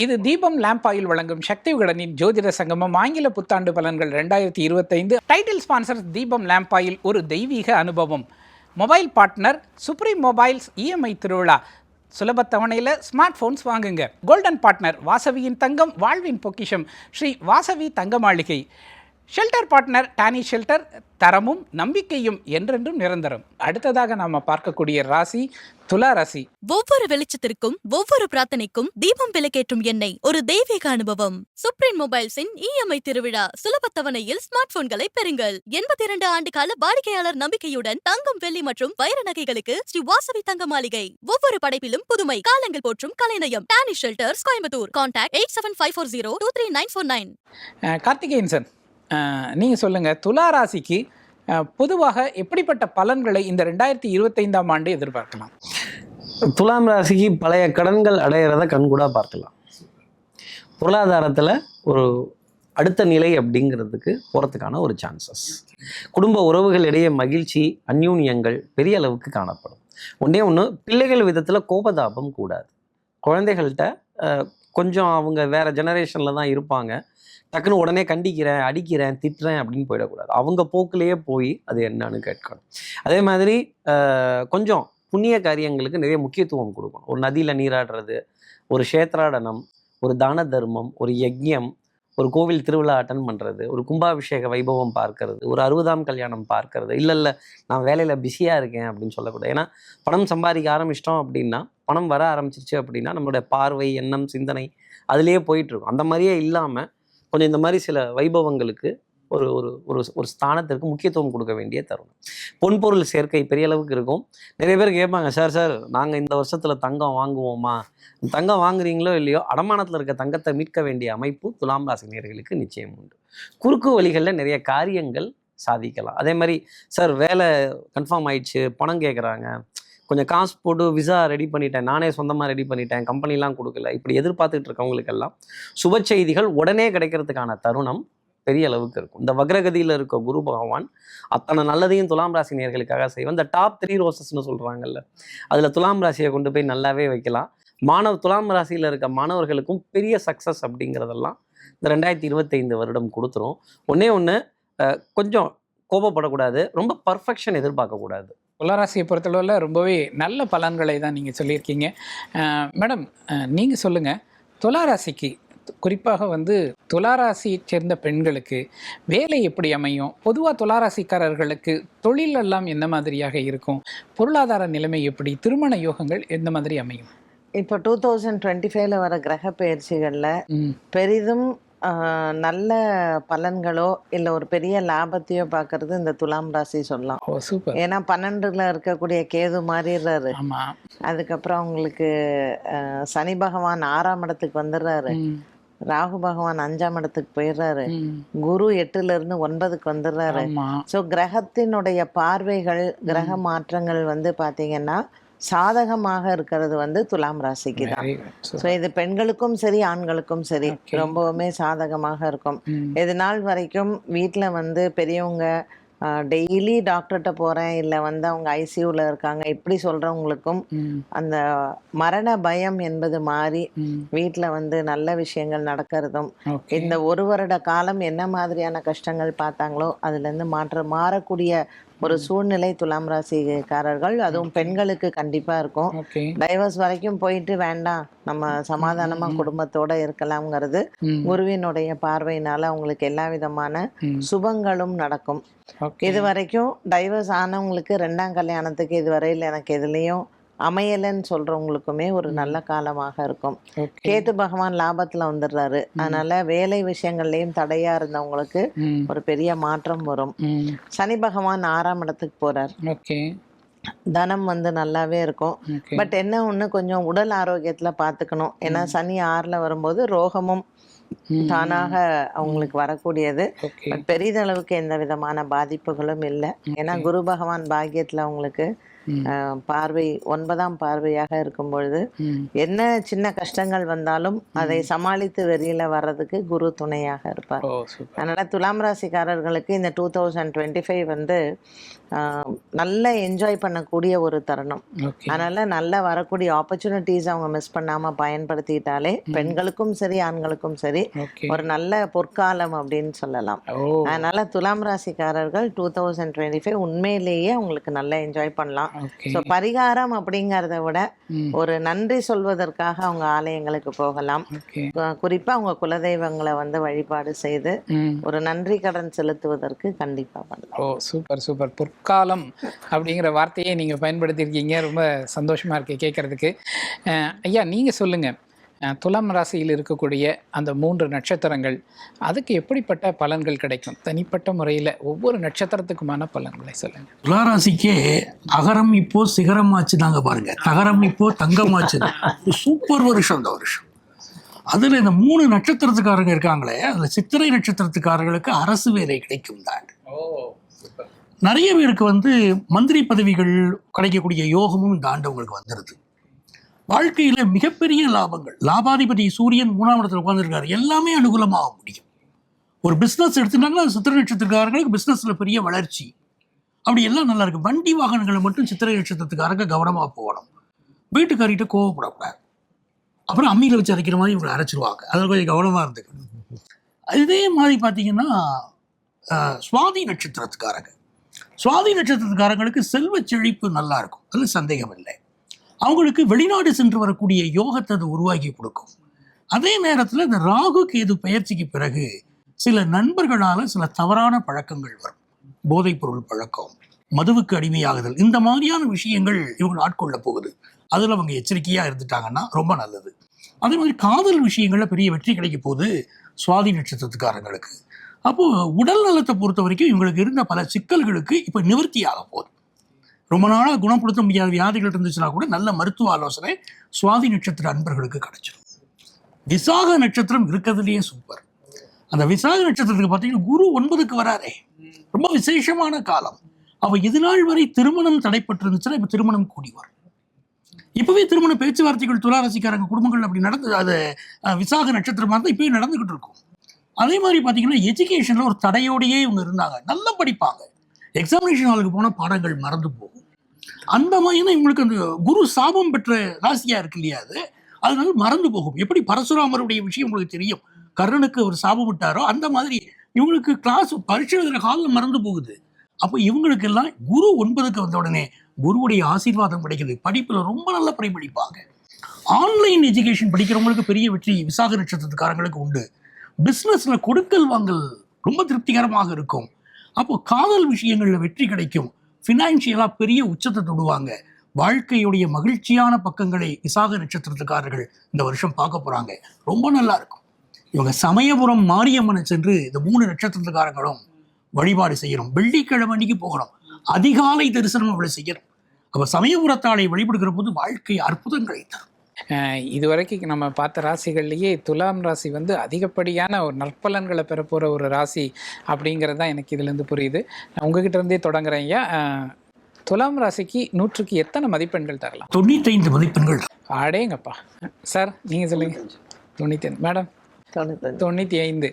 இது தீபம் lamp oil வழங்கும் சக்தி விகடனின் ஜோதிட சங்கமம் ஆங்கில புத்தாண்டு பலன்கள் 2025. டைட்டில் ஸ்பான்சர் தீபம் லேம்ப் ஆயில், ஒரு தெய்வீக அனுபவம். Mobile partner supreme mobiles EMI திருவிழா. சுலப தவணையில் ஸ்மார்ட் போன்ஸ் வாங்குங்க. கோல்டன் பார்ட்னர் வாசவியின் தங்கம், வாழ்வின் பொக்கிஷம், ஸ்ரீ வாசவி தங்க மாளிகை. ஷெல்டர் பார்ட்னர் டானி ஷெல்டர், தரமும் நம்பிக்கையும் என்றென்றும் நிரந்தரம். அடுத்ததாக நாம பார்க்கக்கூடிய ராசி துலா ராசி. ஒவ்வொரு வெளிச்சத்திற்கும் ஒவ்வொரு பிரார்த்தனைக்கும் தீபம் விளக்கேற்றும் எண்ணெய், ஒரு தெய்வீக அனுபவம். சுப்ரீம் மொபைல்ஸின் இஎம்ஐ திருவிழா. சுலப தவணையில் ஸ்மார்ட் போன்களை பெறுங்கள். 82 ஆண்டு கால வாடிக்கையாளர் நம்பிக்கையுடன் தங்கம், வெள்ளி மற்றும் வைர நகைகளுக்கு ஸ்ரீ வாசவி தங்க மாளிகை. ஒவ்வொரு படைப்பிலும் புதுமை. காலங்கள் போற்றும் கலைநயம். டானி shelters, Coimbatore. Contact 8754023949. Karthikeyan sir, நீங்கள் சொல்லுங்கள், துலா ராசிக்கு பொதுவாக எப்படிப்பட்ட பலன்களை இந்த 2025ஆம் ஆண்டு எதிர்பார்க்கலாம்? துலாம் ராசிக்கு பழைய கடன்கள் அடையிறத கண்கூடா பார்க்கலாம். பொருளாதாரத்தில் ஒரு அடுத்த நிலை அப்படிங்கிறதுக்கு போகிறதுக்கான ஒரு சான்சஸ். குடும்ப உறவுகளிடையே மகிழ்ச்சி, அந்யூன்யங்கள் பெரிய அளவுக்கு காணப்படும். ஒன்று பிள்ளைகள் விதத்தில் கோபதாபம் கூடாது. குழந்தைகள்கிட்ட கொஞ்சம் அவங்க வேறு ஜெனரேஷனில் தான் இருப்பாங்க. டக்குன்னு உடனே கண்டிக்கிறேன், அடிக்கிறேன், திட்டுறேன் அப்படின்னு போயிடக்கூடாது. அவங்க போக்குலேயே போய் அது என்னன்னு கேட்கணும். அதே மாதிரி கொஞ்சம் புண்ணிய காரியங்களுக்கு நிறைய முக்கியத்துவம் கொடுக்கணும். ஒரு நதியில் நீராடுறது, ஒரு க்ஷேத்ராடனம், ஒரு தான தர்மம், ஒரு யஜ்யம், ஒரு கோவில் திருவிழா அட்டன் பண்ணுறது, ஒரு கும்பாபிஷேக வைபவம் பார்க்கறது, ஒரு 60ஆம் கல்யாணம் பார்க்கறது. இல்லை நான் வேலையில் பிஸியாக இருக்கேன் அப்படின்னு சொல்லக்கூடாது. ஏன்னா பணம் சம்பாதிக்க ஆரம்பிச்சிட்டோம் அப்படின்னா, பணம் வர ஆரம்பிச்சிருச்சு அப்படின்னா நம்மளுடைய பார்வை, எண்ணம், சிந்தனை அதுலேயே போயிட்டுருக்கும். அந்த மாதிரியே இல்லாமல் கொஞ்சம் இந்த மாதிரி சில வைபவங்களுக்கு ஒரு ஒரு ஒரு ஒரு ஸ்தானத்திற்கு முக்கியத்துவம் கொடுக்க வேண்டிய தருணம். பொன்பொருள் சேர்க்கை பெரிய அளவுக்கு இருக்கும். நிறைய பேர் கேட்பாங்க, சார் நாங்கள் இந்த வருஷத்தில் தங்கம் வாங்குவோமா? தங்கம் வாங்குறீங்களோ இல்லையோ, அடமானத்தில் இருக்க தங்கத்தை மீட்க வேண்டிய அமைப்பு துலாம் ராசினியர்களுக்கு நிச்சயம் உண்டு. குறுக்கு வழிகளில் நிறைய காரியங்கள் சாதிக்கலாம். அதே மாதிரி சார் வேலை கன்ஃபார்ம் ஆயிடுச்சு, பணம் கேட்குறாங்க, கொஞ்சம் காசு போட்டு விசா ரெடி பண்ணிட்டேன், நானே சொந்தமாக ரெடி பண்ணிட்டேன், கம்பெனிலாம் கொடுக்கல, இப்படி எதிர்பார்த்துட்டு இருக்கவங்களுக்கெல்லாம் சுப செய்திகள் உடனே கிடைக்கிறதுக்கான தருணம் பெரிய அளவுக்கு இருக்கும். இந்த வக்ரகதியில் இருக்க குரு பகவான் அத்தனை நல்லதையும் துலாம் ராசி நேயர்களுக்காக செய்வோம். இந்த டாப் 3 ரோசஸ்ன்னு சொல்கிறாங்கல்ல, அதில் துலாம் ராசியை கொண்டு போய் நல்லாவே வைக்கலாம். துலாம் ராசியில் இருக்க மாணவர்களுக்கும் பெரிய சக்ஸஸ் அப்படிங்கிறதெல்லாம் இந்த 2025 வருடம் கொடுத்துரும். ஒன்று கொஞ்சம் கோபப்படக்கூடாது, ரொம்ப பர்ஃபெக்ஷன் எதிர்பார்க்கக்கூடாது. துளாராசியை பொறுத்தளவில் ரொம்பவே நல்ல பலன்களை தான் நீங்கள் சொல்லியிருக்கீங்க. மேடம், நீங்கள் சொல்லுங்கள், துளாராசிக்கு குறிப்பாக துளாராசியை சேர்ந்த பெண்களுக்கு வேலை எப்படி அமையும்? பொதுவாக துளாராசிக்காரர்களுக்கு தொழிலெல்லாம் எந்த மாதிரியாக இருக்கும்? பொருளாதார நிலைமை எப்படி? திருமண யோகங்கள் எந்த மாதிரி அமையும்? இப்போ 2025ல் வர கிரக பயிற்சிகளில் பெரிதும் நல்ல பலன்களோ இல்லை ஒரு பெரிய லாபத்தையோ பார்க்கறது இந்த துலாம் ராசி சொல்லலாம். ஏன்னா 12ல் இருக்கக்கூடிய கேது மாறிடுறாரு. அதுக்கப்புறம் அவங்களுக்கு சனி பகவான் 6ஆம் இடத்துக்கு வந்துடுறாரு, ராகு பகவான் 5ஆம் இடத்துக்கு போயிடுறாரு, குரு 8ல இருந்து 9க்கு வந்துடுறாரு. ஸோ கிரகத்தினுடைய பார்வைகள், கிரக மாற்றங்கள் பார்த்தீங்கன்னா சாதகமாக இருக்கிறது துலாம் ராசிக்கு தான். ஸோ இது பெண்களுக்கும் சரி ஆண்களுக்கும் சரி ரொம்பவுமே சாதகமாக இருக்கும். இது நாள் வரைக்கும் வீட்டில் பெரியவங்க டெய்லி டாக்டர்கிட்ட போகிறேன், இல்லை அவங்க ஐசியூவில் இருக்காங்க, இப்படி சொல்கிறவங்களுக்கும் அந்த மரண பயம் என்பது மாறி வீட்டில் நல்ல விஷயங்கள் நடக்கிறதும், இந்த 1 வருட காலம் என்ன மாதிரியான கஷ்டங்கள் பார்த்தாங்களோ அதுலேருந்து மாறக்கூடிய ஒரு சூழ்நிலை துலாம் ராசிக்காரர்கள், அதுவும் பெண்களுக்கு கண்டிப்பா இருக்கும். டைவர்ஸ் வரைக்கும் போயிட்டு வேண்டாம், நம்ம சமாதானமா குடும்பத்தோட இருக்கலாம்ங்கிறது குருவினுடைய பார்வையினால அவங்களுக்கு எல்லா விதமான சுபங்களும் நடக்கும். இது வரைக்கும் டைவர்ஸ் ஆனவங்களுக்கு 2ஆம் கல்யாணத்துக்கு இதுவரையில் எனக்கு எதுலேயும் அமையலன்னு சொல்றவங்களுக்குமே ஒரு நல்ல காலமாக இருக்கும். கேது பகவான் லாபத்துல வந்துடுறாரு, அதனால வேலை விஷயங்கள்லயும் தடையா இருந்தவங்களுக்கு ஒரு பெரிய மாற்றம் வரும். சனி பகவான் 6ஆம் இடத்துக்கு போறார், தனம் நல்லாவே இருக்கும். பட் என்ன ஒண்ணு, கொஞ்சம் உடல் ஆரோக்கியத்துல பாத்துக்கணும். ஏன்னா சனி 6ல் வரும்போது ரோகமும் தானாக அவங்களுக்கு வரக்கூடியது. ஓகே. பட் பெரிதளவுக்கு எந்த விதமான பாதிப்புகளும் இல்லை. ஏன்னா குரு பகவான் பாக்கியத்தில் அவங்களுக்கு பார்வை 9ஆம் பார்வையாக இருக்கும் பொழுது என்ன சின்ன கஷ்டங்கள் வந்தாலும் அதை சமாளித்து வெளியில வர்றதுக்கு குரு துணையாக இருப்பார். அதனால துலாம் ராசிக்காரர்களுக்கு இந்த 2025 வந்து நல்ல என்ஜாய் பண்ணக்கூடிய ஒரு தருணம். அதனால நல்லா வரக்கூடிய ஆப்பர்ச்சுனிட்டிஸ் அவங்க மிஸ் பண்ணாம பயன்படுத்திட்டாலே பெண்களுக்கும் சரி ஆண்களுக்கும் சரி ஒரு நல்ல பொற்காலம் அப்படின்னு சொல்லலாம். அதனால துலாம் ராசிக்காரர்கள் 2025 உண்மையிலேயே அவங்களுக்கு நல்லா என்ஜாய் பண்ணலாம். ஸோ பரிகாரம் அப்படிங்கிறத விட ஒரு நன்றி சொல்வதற்காக அவங்க ஆலயங்களுக்கு போகலாம். குறிப்பா அவங்க குலதெய்வங்களை வந்து வழிபாடு செய்து ஒரு நன்றி கடன் செலுத்துவதற்கு கண்டிப்பா பண்ணலாம். ஓ சூப்பர் சூப்பர். பொற்காலம் அப்படிங்கிற வார்த்தையை நீங்க பயன்படுத்தியிருக்கீங்க, ரொம்ப சந்தோஷமா இருக்கு கேட்கறதுக்கு. ஐயா நீங்க சொல்லுங்க, துலாம் ராசியில் இருக்கக்கூடிய அந்த 3 நட்சத்திரங்கள் அதுக்கு எப்படிப்பட்ட பலன்கள் கிடைக்கும்? தனிப்பட்ட முறையில் ஒவ்வொரு நட்சத்திரத்துக்குமான பலன்களை சொல்லுங்க. துலா ராசிக்கே அகரம் இப்போ சிகரமாச்சு தாங்க பாருங்க, தகரம் இப்போ தங்கமாச்சு. சூப்பர் வருஷம் இந்த வருஷம். அதுல இந்த 3 நட்சத்திரத்துக்காரங்க இருக்காங்களே, அதுல சித்திரை நட்சத்திரத்துக்காரர்களுக்கு அரசு வேலை கிடைக்கும் தான். நிறைய பேருக்கு வந்து மந்திரி பதவிகள் கிடைக்கக்கூடிய யோகமும் இந்த ஆண்டு உங்களுக்கு வந்துடுது. வாழ்க்கையில மிகப்பெரிய லாபங்கள், லாபாதிபதி சூரியன் 3ஆம் இடத்துல உட்கார்ந்துருக்காரு, எல்லாமே அனுகூலமாக முடியும். ஒரு பிஸ்னஸ் எடுத்துட்டாங்கன்னா சித்திரை நட்சத்திரக்காரங்களுக்கு பிஸ்னஸ்ல பெரிய வளர்ச்சி, அப்படி எல்லாம் நல்லா இருக்கு. வண்டி வாகனங்களை மட்டும் சித்திரை நட்சத்திரத்துக்காரங்க கவனமா போகணும். வீட்டுக்காரிகிட்ட கோவப்படக்கூடாது, அப்புறம் அம்மியில் வச்சு அரைக்கிற மாதிரி இவங்களை அரைச்சிருவாங்க, அதில் கொஞ்சம் கவனமா இருந்துக்கணும். இதே மாதிரி பார்த்தீங்கன்னா சுவாதி நட்சத்திரத்துக்காரங்க, சுவாதி நட்சத்திரத்துக்காரங்களுக்கு செல்வ செழிப்பு நல்லா இருக்கும், அதில் சந்தேகம் இல்லை. அவங்களுக்கு வெளிநாடு சென்று வரக்கூடிய யோகத்தை அது உருவாக்கி கொடுக்கும். அதே நேரத்தில் இந்த ராகு கேது பயிற்சிக்கு பிறகு சில நண்பர்களால் சில தவறான பழக்கங்கள் வரும். போதைப் பொருள் பழக்கம், மதுவுக்கு அடிமையாகுதல், இந்த மாதிரியான விஷயங்கள் இவங்க ஆட்கொள்ள போகுது. அதில் அவங்க எச்சரிக்கையாக இருந்துட்டாங்கன்னா ரொம்ப நல்லது. அதே மாதிரி காதல் விஷயங்களில் பெரிய வெற்றி கிடைக்க போகுது சுவாதி நட்சத்திரத்துக்காரங்களுக்கு. அப்போது உடல் நலத்தை பொறுத்த வரைக்கும் இவங்களுக்கு இருந்த பல சிக்கல்களுக்கு இப்போ நிவர்த்தி ஆக போகுது. ரொம்ப நாளாக குணப்படுத்த முடியாத வியாதிகள் இருந்துச்சுன்னா கூட நல்ல மருத்துவ ஆலோசனை சுவாதி நட்சத்திர அன்பர்களுக்கு கிடைச்சிடும். விசாக நட்சத்திரம் இருக்கிறதுலேயே சூப்பர். அந்த விசாக நட்சத்திரத்துக்கு பார்த்தீங்கன்னா குரு 9க்கு வராரே, ரொம்ப விசேஷமான காலம். அப்போ இது நாள் வரை திருமணம் தடைப்பட்டு இருந்துச்சுன்னா இப்போ திருமணம் கூடி வரும். இப்போவே திருமண பேச்சுவார்த்தைகள் துளாராசிக்காரங்க குடும்பங்கள் அப்படி நடந்து, அது விசாக நட்சத்திரமாக இருந்தால் இப்போயே நடந்துக்கிட்டு இருக்கும். அதே மாதிரி பார்த்தீங்கன்னா எஜுகேஷனில் ஒரு தடையோடையே இவங்க இருந்தாங்க, நல்லா படிப்பாங்க, எக்ஸாமினேஷன் ஹாலுக்கு போனால் பாடங்கள் மறந்து போகும். அந்த மாதிரினா இவங்களுக்கு அந்த குரு சாபம் பெற்ற ராசியாக இருக்கு இல்லையா, அதனால மறந்து போகும். எப்படி பரசுராமருடைய விஷயம் உங்களுக்கு தெரியும், கர்ணனுக்கு ஒரு சாபம் விட்டாரோ அந்த மாதிரி இவங்களுக்கு கிளாஸ் பரீட்சை எழுதுகிற ஹாலில் மறந்து போகுது. அப்போ இவங்களுக்கெல்லாம் குரு 9க்கு வந்த உடனே குருவுடைய ஆசீர்வாதம் கிடைக்குது, படிப்பில் ரொம்ப நல்ல படிப்பாங்க. ஆன்லைன் எஜுகேஷன் படிக்கிறவங்களுக்கு பெரிய வெற்றி விசாக நட்சத்திரக்காரங்களுக்கு உண்டு. பிஸ்னஸில் கொடுக்கல் வாங்கல் ரொம்ப திருப்திகரமாக இருக்கும். அப்போ காதல் விஷயங்களில் வெற்றி கிடைக்கும். ஃபினான்ஷியலாக பெரிய உச்சத்தை தொடுவாங்க. வாழ்க்கையுடைய மகிழ்ச்சியான பக்கங்களை விசாக நட்சத்திரத்துக்காரர்கள் இந்த வருஷம் பார்க்க போகிறாங்க, ரொம்ப நல்லா இருக்கும். இவங்க சமயபுரம் மாரியம்மனை சென்று இந்த 3 நட்சத்திரத்துக்காரங்களும் வழிபாடு செய்யணும். வெள்ளிக்கிழமை அன்னைக்கு போகணும், அதிகாலை தரிசனம் அவளை செய்யணும். அப்போ சமயபுரத்தாளை வழிபடுகிற போது வாழ்க்கை அற்புதங்களை தரும். இதுவரைக்கும் நம்ம பார்த்த ராசிகள்லேயே துலாம் ராசி வந்து அதிகப்படியான ஒரு நற்பலன்களை பெற போகிற ஒரு ராசி அப்படிங்கிறது தான் எனக்கு இதுலேருந்து புரியுது. நான் உங்ககிட்ட இருந்தே தொடங்குறேன் ஐயா. துலாம் ராசிக்கு 100க்கு எத்தனை மதிப்பெண்கள் தரலாம்? 95 மதிப்பெண்கள். அடேங்கப்பா சார், நீங்கள் சொல்லுங்க. 95 மேடம்? 95.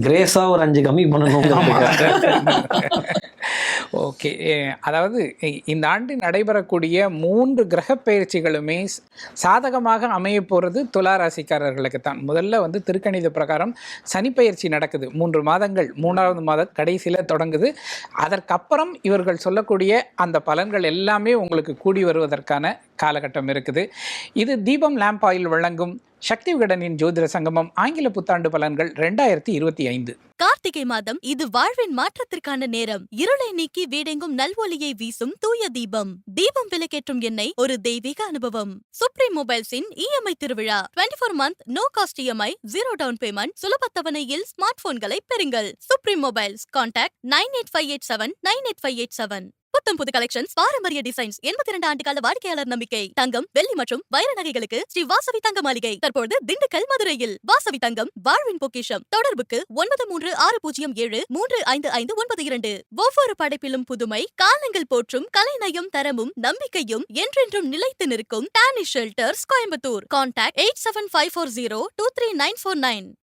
கிரேஸா ஒரு 5 கம்மி பண்ணணும். ஓகே, அதாவது இந்த ஆண்டு நடைபெறக்கூடிய 3 கிரக பயிற்சிகளுமே சாதகமாக அமைய போகிறது துளாராசிக்காரர்களுக்கு தான். முதல்ல வந்து திருக்கணித பிரகாரம் சனி பயிற்சி நடக்குது, 3 மாதங்கள், 3ஆவது மாத கடைசியில் தொடங்குது. அதற்கப்புறம் இவர்கள் சொல்லக்கூடிய அந்த பலன்கள் எல்லாமே உங்களுக்கு கூடி வருவதற்கான காலகட்டம் இருக்குது. இது தீபம் லேம்ப் ஆயில் வழங்கும் சக்தி விகடனின் ஜோதிட சங்கமம் ஆங்கில புத்தாண்டு பலன்கள் 2025. கார்த்திகை மாதம் இது வாழ்வின் மாற்றத்திற்கான நேரம். இருளை நீக்கி வீடெங்கும் நல்வொளியை வீசும் தூய தீபம். தீபம் விளக்கேற்றும் எண்ணெய் ஒரு தெய்வீக அனுபவம். சுப்ரீம் மொபைல்ஸின் இஎம்ஐ திருவிழா. 24 month no cost EMI, 0 down payment, சுலபத்தவணையில் ஸ்மார்ட் போன்களை பெறுங்கள். Supreme mobiles. கான்டாக்ட் 98587 98587. புத்தம் புது கலெக்ஷன்ஸ், பாரம்பரிய டிசைன்ஸ், 82 ஆண்டு கால வாடிக்கையாளர் நம்பிக்கை. தங்கம், வெள்ளி மற்றும் வைர நகைகளுக்கு ஸ்ரீ வாசவி தங்க மாளிகை. தற்போது திண்டுக்கல், மதுரையில். வாசவி தங்கம், வாழ்வின் பொக்கிஷம். தொடர்புக்கு 9360735592. ஒவ்வொரு படைப்பிலும் புதுமை, காலங்கள் போற்றும் கலைநயம், தரமும் நம்பிக்கையும் என்றென்றும் நிலைத்து நிற்கும் டானிஷ் ஷெல்டர்ஸ், கோயம்புத்தூர். கான்டாக்ட் 8754023949.